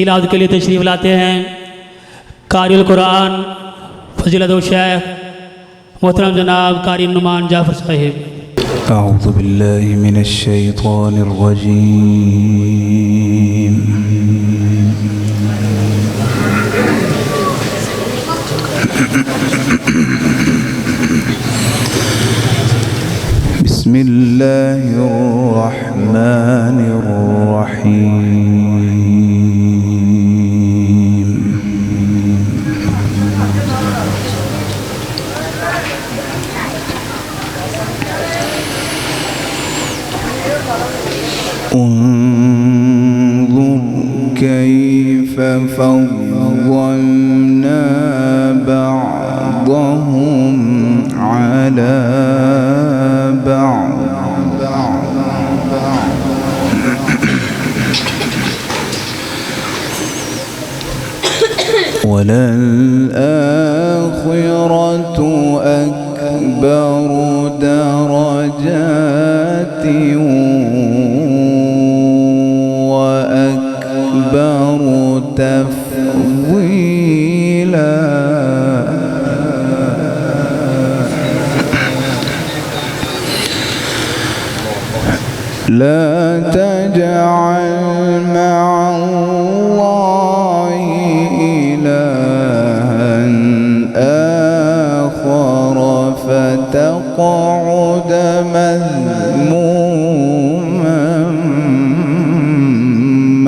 तिलावत के लिए तशरीफ़ लाते हैं कारिल कुरान फजीलत शेख मोहतरम जनाब कारी नुमान जाफ़र साहिब। अऊज़ु बिल्लाहि मिनश शैतानिर रजीम। बिस्मिल्लाहिर रहमानिर रहीम। انظر كيف فضلنا بعضهم على بعض وللآخرة أكبر درجات وأكبر تفضيلا لا تجعل مع الله إلها آخر فتقعد مذموما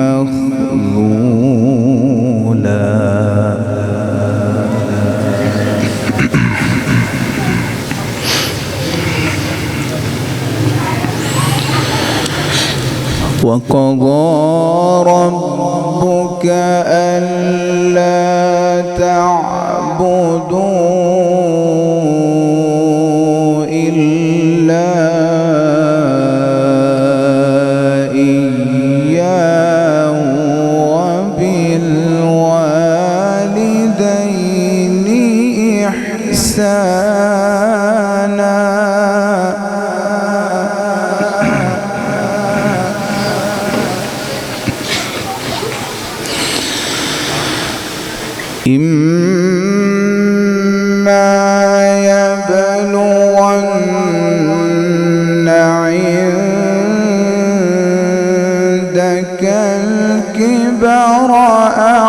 مخذولا وقضى ربك ألا تعبدوا إلا إياه وبالوالدين إحسانا إما يبلغن عندك الكبر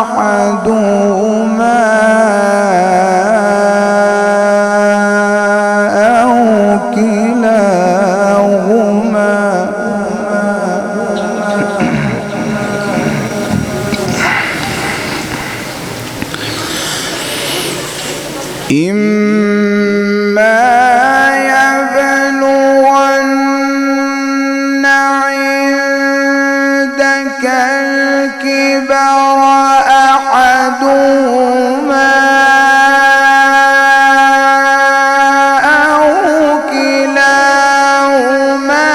أحدهما أو كلاهما إما يبلغن عندك الكبر أحدهما أو كلاهما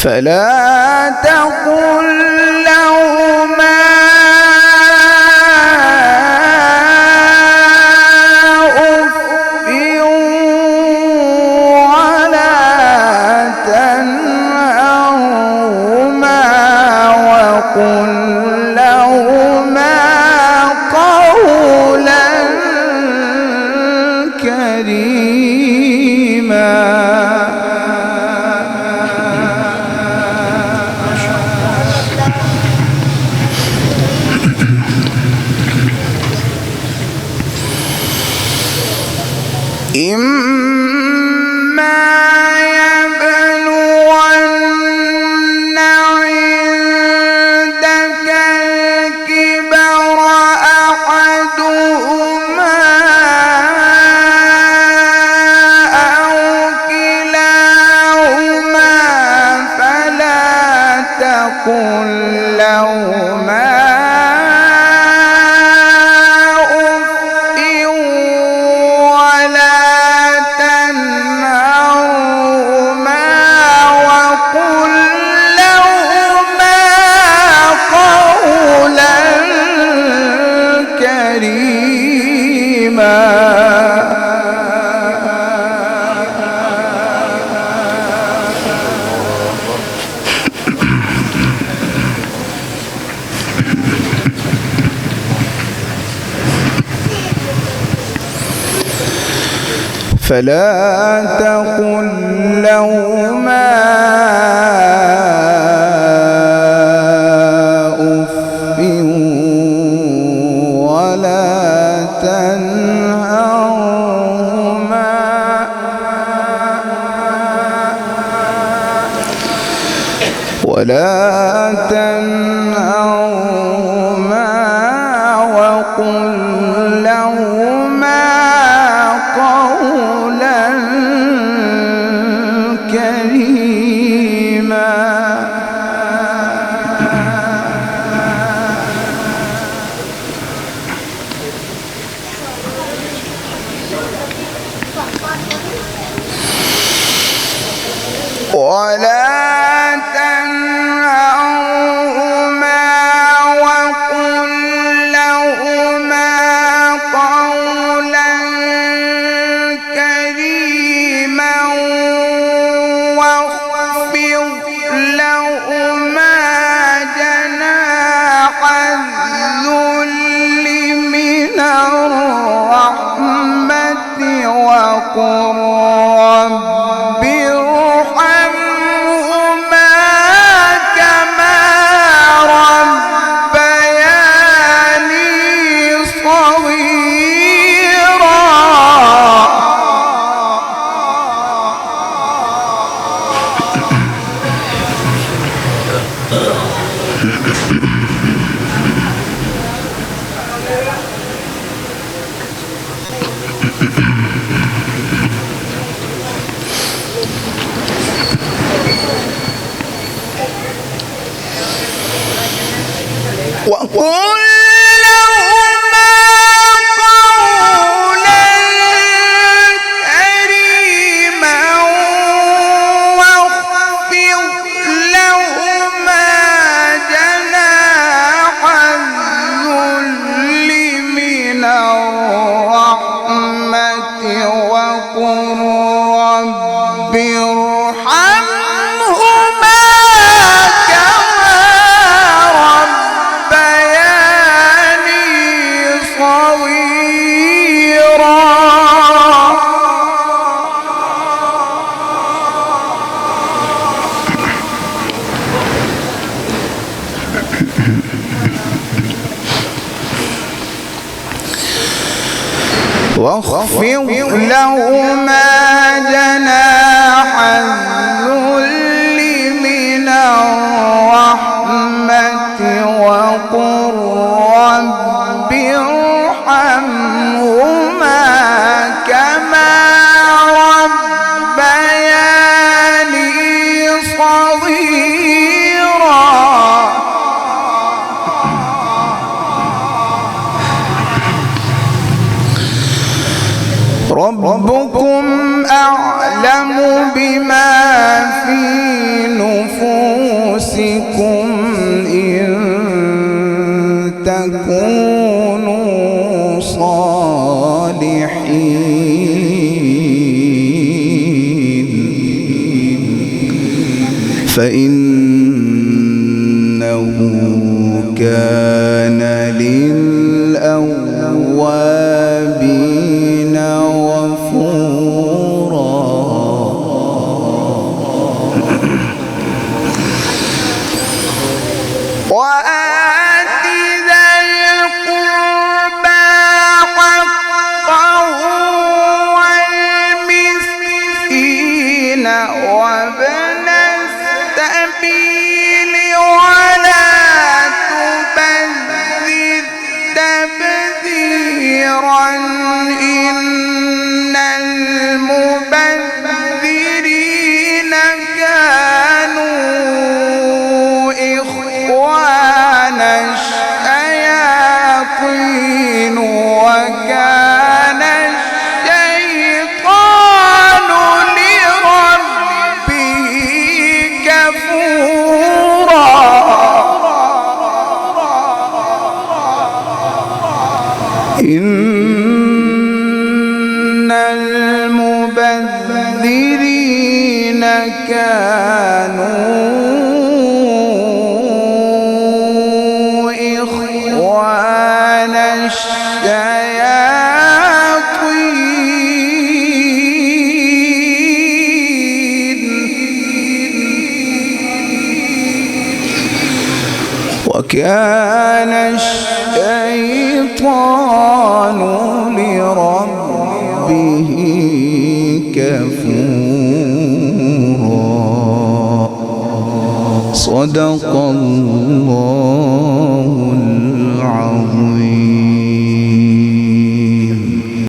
فلا تقل لهما أف ولا تنهرهما وقل لهما قولا كريما إما يبلغن عندك الكبر أحدهما أو كلاهما فلا تقل لهما وقل فلا تقل لهما أف ولا تنهرهما وقل لهما قولا كريما. ولا تنهرهما وقل لهما قولا كريما واخفض لهما جناح الذل من الرحمة وقل رب وقل لهما قولا كريما واخفض لهما جناح الذل من الرحمة وقل رب ارحمهما واخفض لهما جناح الذل من الرحمة وقل رب ارحمهما كما ربياني صغيرا. ربكم أعلم بما في نفوسكم إن تكونوا صالحين فإنه كان للأوابين غفورا. وآت ذا القربى حقه والمسكين وابن السبيل ولا تبذر تبذيرا إن المبذرين كانوا إخوان الشياطين وكان الشيطان لربه كفورا. إن المبذرين كانوا إخوان الشياطين كان الشيطان لربه كفورا. صدق الله